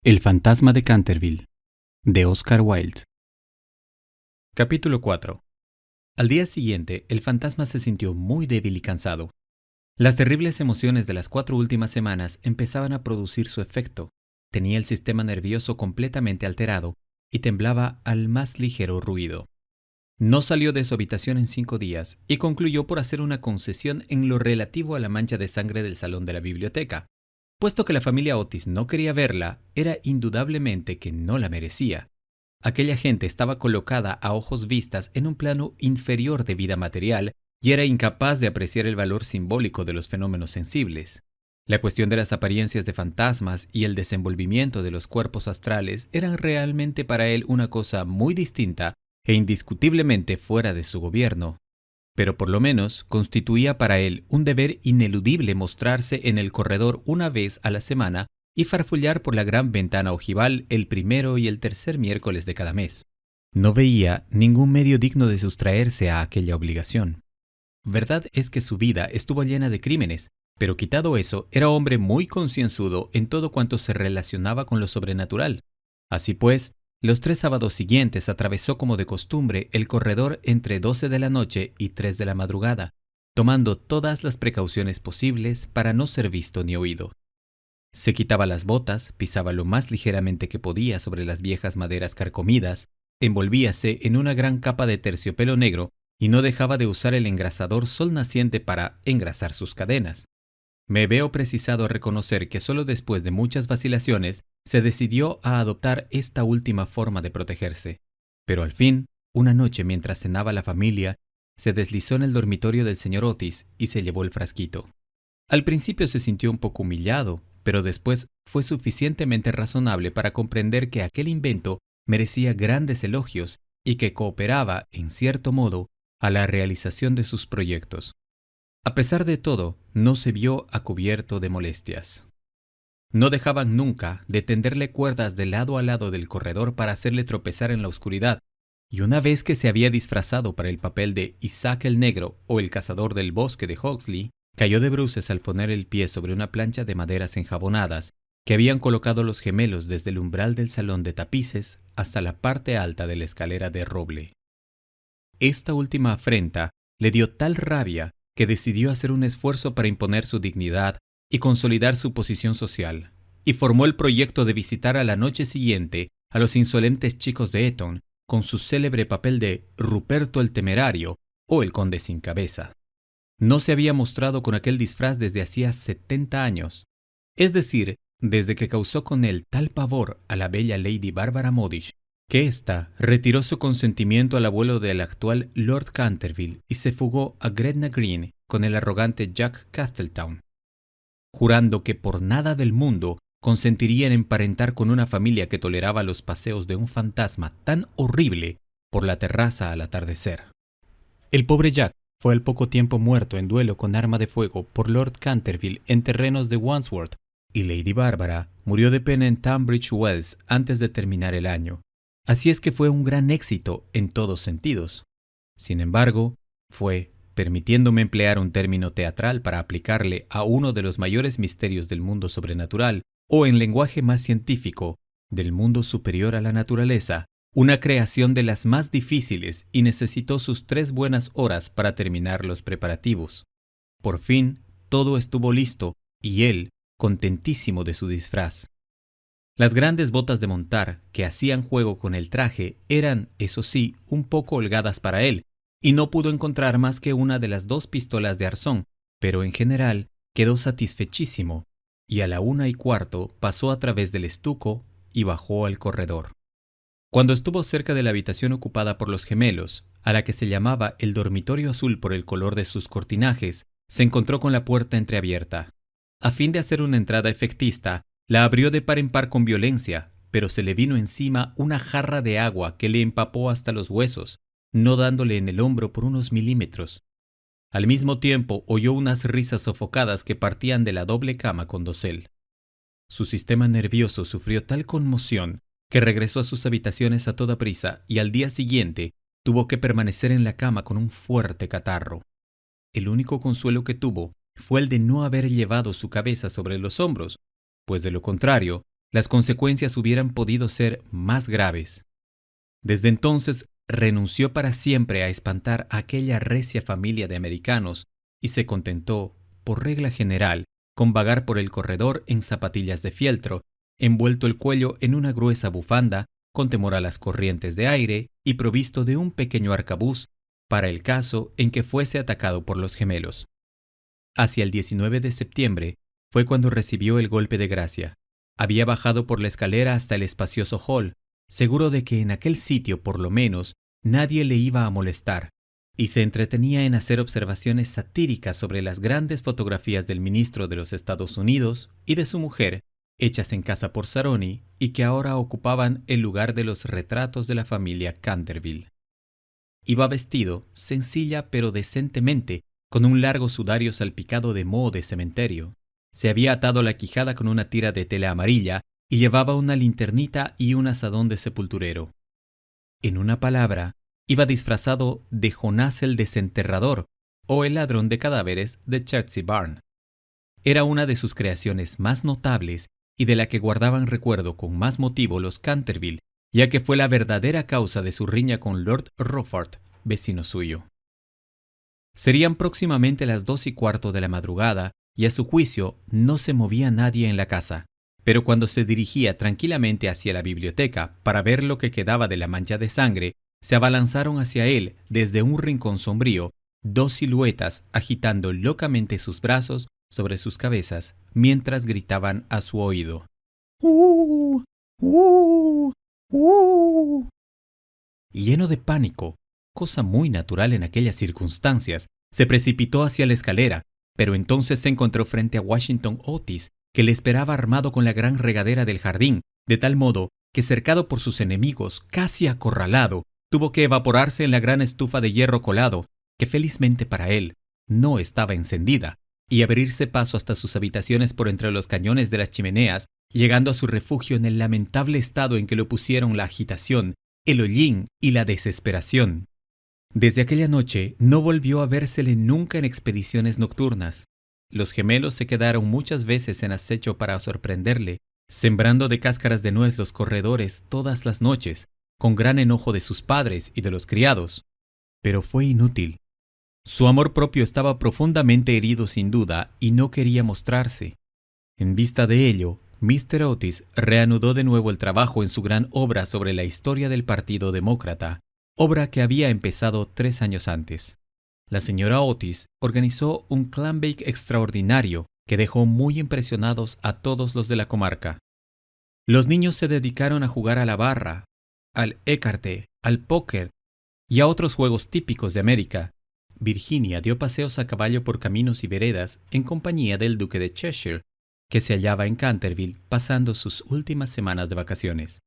El fantasma de Canterville, de Oscar Wilde. Capítulo 4. Al día siguiente, el fantasma se sintió muy débil y cansado. Las terribles emociones de las 4 últimas semanas empezaban a producir su efecto. Tenía el sistema nervioso completamente alterado y temblaba al más ligero ruido. No salió de su habitación en 5 días y concluyó por hacer una concesión en lo relativo a la mancha de sangre del salón de la biblioteca. Puesto que la familia Otis no quería verla, era indudablemente que no la merecía. Aquella gente estaba colocada a ojos vistas en un plano inferior de vida material y era incapaz de apreciar el valor simbólico de los fenómenos sensibles. La cuestión de las apariencias de fantasmas y el desenvolvimiento de los cuerpos astrales eran realmente para él una cosa muy distinta e indiscutiblemente fuera de su gobierno. Pero por lo menos constituía para él un deber ineludible mostrarse en el corredor una vez a la semana y farfullar por la gran ventana ojival el primero y el tercer miércoles de cada mes. No veía ningún medio digno de sustraerse a aquella obligación. Verdad es que su vida estuvo llena de crímenes, pero quitado eso, era hombre muy concienzudo en todo cuanto se relacionaba con lo sobrenatural. Así pues, los 3 sábados siguientes atravesó como de costumbre el corredor entre 12 de la noche y 3 de la madrugada, tomando todas las precauciones posibles para no ser visto ni oído. Se quitaba las botas, pisaba lo más ligeramente que podía sobre las viejas maderas carcomidas, envolvíase en una gran capa de terciopelo negro y no dejaba de usar el engrasador sol naciente para engrasar sus cadenas. Me veo precisado a reconocer que solo después de muchas vacilaciones se decidió a adoptar esta última forma de protegerse. Pero al fin, una noche mientras cenaba la familia, se deslizó en el dormitorio del señor Otis y se llevó el frasquito. Al principio se sintió un poco humillado, pero después fue suficientemente razonable para comprender que aquel invento merecía grandes elogios y que cooperaba, en cierto modo, a la realización de sus proyectos. A pesar de todo, no se vio a cubierto de molestias. No dejaban nunca de tenderle cuerdas de lado a lado del corredor para hacerle tropezar en la oscuridad, y una vez que se había disfrazado para el papel de Isaac el Negro o el cazador del bosque de Huxley, cayó de bruces al poner el pie sobre una plancha de maderas enjabonadas que habían colocado los gemelos desde el umbral del salón de tapices hasta la parte alta de la escalera de roble. Esta última afrenta le dio tal rabia que decidió hacer un esfuerzo para imponer su dignidad y consolidar su posición social, y formó el proyecto de visitar a la noche siguiente a los insolentes chicos de Eton con su célebre papel de Ruperto el Temerario o el Conde sin Cabeza. No se había mostrado con aquel disfraz desde hacía 70 años, es decir, desde que causó con él tal pavor a la bella Lady Bárbara Modish, que ésta retiró su consentimiento al abuelo del actual Lord Canterville y se fugó a Gretna Green con el arrogante Jack Castletown, jurando que por nada del mundo consentiría en emparentar con una familia que toleraba los paseos de un fantasma tan horrible por la terraza al atardecer. El pobre Jack fue al poco tiempo muerto en duelo con arma de fuego por Lord Canterville en terrenos de Wandsworth, y Lady Bárbara murió de pena en Tunbridge Wells antes de terminar el año. Así es que fue un gran éxito en todos sentidos. Sin embargo, fue, permitiéndome emplear un término teatral para aplicarle a uno de los mayores misterios del mundo sobrenatural, o en lenguaje más científico, del mundo superior a la naturaleza, una creación de las más difíciles y necesitó sus 3 buenas horas para terminar los preparativos. Por fin, todo estuvo listo y él, contentísimo de su disfraz. Las grandes botas de montar que hacían juego con el traje eran, eso sí, un poco holgadas para él, y no pudo encontrar más que una de las 2 pistolas de arzón, pero en general quedó satisfechísimo, y a la 1:15 pasó a través del estuco y bajó al corredor. Cuando estuvo cerca de la habitación ocupada por los gemelos, a la que se llamaba el dormitorio azul por el color de sus cortinajes, se encontró con la puerta entreabierta. A fin de hacer una entrada efectista, la abrió de par en par con violencia, pero se le vino encima una jarra de agua que le empapó hasta los huesos, no dándole en el hombro por unos milímetros. Al mismo tiempo oyó unas risas sofocadas que partían de la doble cama con dosel. Su sistema nervioso sufrió tal conmoción que regresó a sus habitaciones a toda prisa y al día siguiente tuvo que permanecer en la cama con un fuerte catarro. El único consuelo que tuvo fue el de no haber llevado su cabeza sobre los hombros, pues de lo contrario, las consecuencias hubieran podido ser más graves. Desde entonces renunció para siempre a espantar a aquella recia familia de americanos y se contentó, por regla general, con vagar por el corredor en zapatillas de fieltro, envuelto el cuello en una gruesa bufanda, con temor a las corrientes de aire y provisto de un pequeño arcabuz para el caso en que fuese atacado por los gemelos. Hacia el 19 de septiembre fue cuando recibió el golpe de gracia. Había bajado por la escalera hasta el espacioso hall, seguro de que en aquel sitio, por lo menos, nadie le iba a molestar, y se entretenía en hacer observaciones satíricas sobre las grandes fotografías del ministro de los Estados Unidos y de su mujer, hechas en casa por Saroni y que ahora ocupaban el lugar de los retratos de la familia Canterville. Iba vestido, sencilla pero decentemente, con un largo sudario salpicado de moho de cementerio. Se había atado la quijada con una tira de tela amarilla y llevaba una linternita y un azadón de sepulturero. En una palabra, iba disfrazado de Jonás el desenterrador o el ladrón de cadáveres de Chertsey Barn. Era una de sus creaciones más notables y de la que guardaban recuerdo con más motivo los Canterville, ya que fue la verdadera causa de su riña con Lord Rufford, vecino suyo. Serían próximamente las 2:15 de la madrugada y a su juicio no se movía nadie en la casa, pero cuando se dirigía tranquilamente hacia la biblioteca para ver lo que quedaba de la mancha de sangre, se abalanzaron hacia él desde un rincón sombrío 2 siluetas agitando locamente sus brazos sobre sus cabezas mientras gritaban a su oído. ¡Uh! ¡Uh! ¡Uh! Lleno de pánico, cosa muy natural en aquellas circunstancias, se precipitó hacia la escalera, pero entonces se encontró frente a Washington Otis, que le esperaba armado con la gran regadera del jardín, de tal modo que, cercado por sus enemigos, casi acorralado, tuvo que evaporarse en la gran estufa de hierro colado, que felizmente para él no estaba encendida, y abrirse paso hasta sus habitaciones por entre los cañones de las chimeneas, llegando a su refugio en el lamentable estado en que lo pusieron la agitación, el hollín y la desesperación. Desde aquella noche no volvió a vérsele nunca en expediciones nocturnas. Los gemelos se quedaron muchas veces en acecho para sorprenderle, sembrando de cáscaras de nuez los corredores todas las noches, con gran enojo de sus padres y de los criados. Pero fue inútil. Su amor propio estaba profundamente herido sin duda y no quería mostrarse. En vista de ello, Mr. Otis reanudó de nuevo el trabajo en su gran obra sobre la historia del Partido Demócrata, obra que había empezado 3 años antes. La señora Otis organizó un clam-bake extraordinario que dejó muy impresionados a todos los de la comarca. Los niños se dedicaron a jugar a la barra, al écarte, al póker y a otros juegos típicos de América. Virginia dio paseos a caballo por caminos y veredas en compañía del duque de Cheshire, que se hallaba en Canterville pasando sus últimas semanas de vacaciones.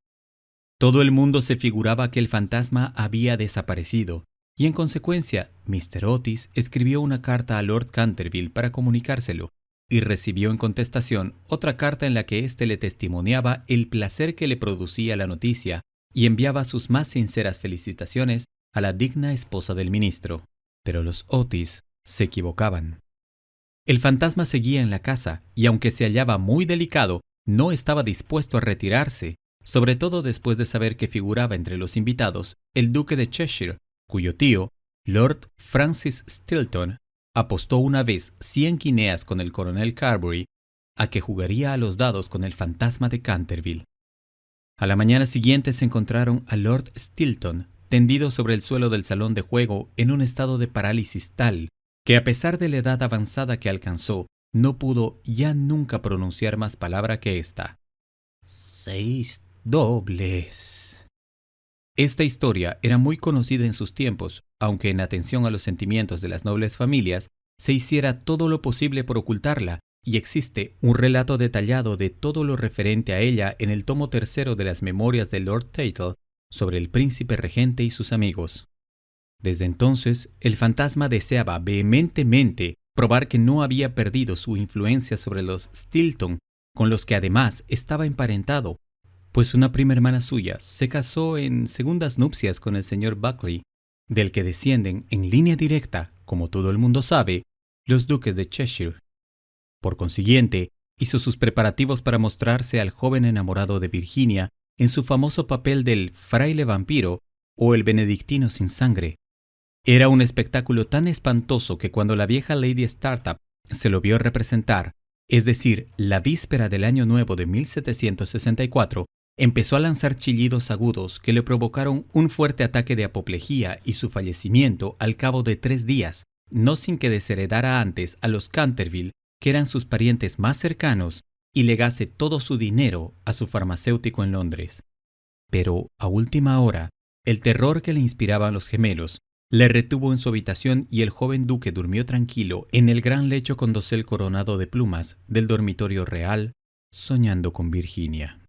Todo el mundo se figuraba que el fantasma había desaparecido, y en consecuencia, Mr. Otis escribió una carta a Lord Canterville para comunicárselo, y recibió en contestación otra carta en la que éste le testimoniaba el placer que le producía la noticia y enviaba sus más sinceras felicitaciones a la digna esposa del ministro. Pero los Otis se equivocaban. El fantasma seguía en la casa y, aunque se hallaba muy delicado, no estaba dispuesto a retirarse, sobre todo después de saber que figuraba entre los invitados el duque de Cheshire, cuyo tío, Lord Francis Stilton, apostó una vez 100 guineas con el coronel Carbury a que jugaría a los dados con el fantasma de Canterville. A la mañana siguiente se encontraron a Lord Stilton tendido sobre el suelo del salón de juego en un estado de parálisis tal que, a pesar de la edad avanzada que alcanzó, no pudo ya nunca pronunciar más palabra que esta: 6 dobles. Esta historia era muy conocida en sus tiempos, aunque en atención a los sentimientos de las nobles familias se hiciera todo lo posible por ocultarla, y existe un relato detallado de todo lo referente a ella en el tomo 3 de las memorias de Lord Tattle sobre el príncipe regente y sus amigos. Desde entonces, el fantasma deseaba vehementemente probar que no había perdido su influencia sobre los Stilton, con los que además estaba emparentado, pues una prima hermana suya se casó en segundas nupcias con el señor Buckley, del que descienden en línea directa, como todo el mundo sabe, los duques de Cheshire. Por consiguiente, hizo sus preparativos para mostrarse al joven enamorado de Virginia en su famoso papel del fraile vampiro o el benedictino sin sangre. Era un espectáculo tan espantoso que cuando la vieja Lady Startup se lo vio representar, es decir, la víspera del Año Nuevo de 1764, empezó a lanzar chillidos agudos que le provocaron un fuerte ataque de apoplejía y su fallecimiento al cabo de 3 días, no sin que desheredara antes a los Canterville, que eran sus parientes más cercanos, y legase todo su dinero a su farmacéutico en Londres. Pero, a última hora, el terror que le inspiraban los gemelos le retuvo en su habitación y el joven duque durmió tranquilo en el gran lecho con dosel coronado de plumas del dormitorio real, soñando con Virginia.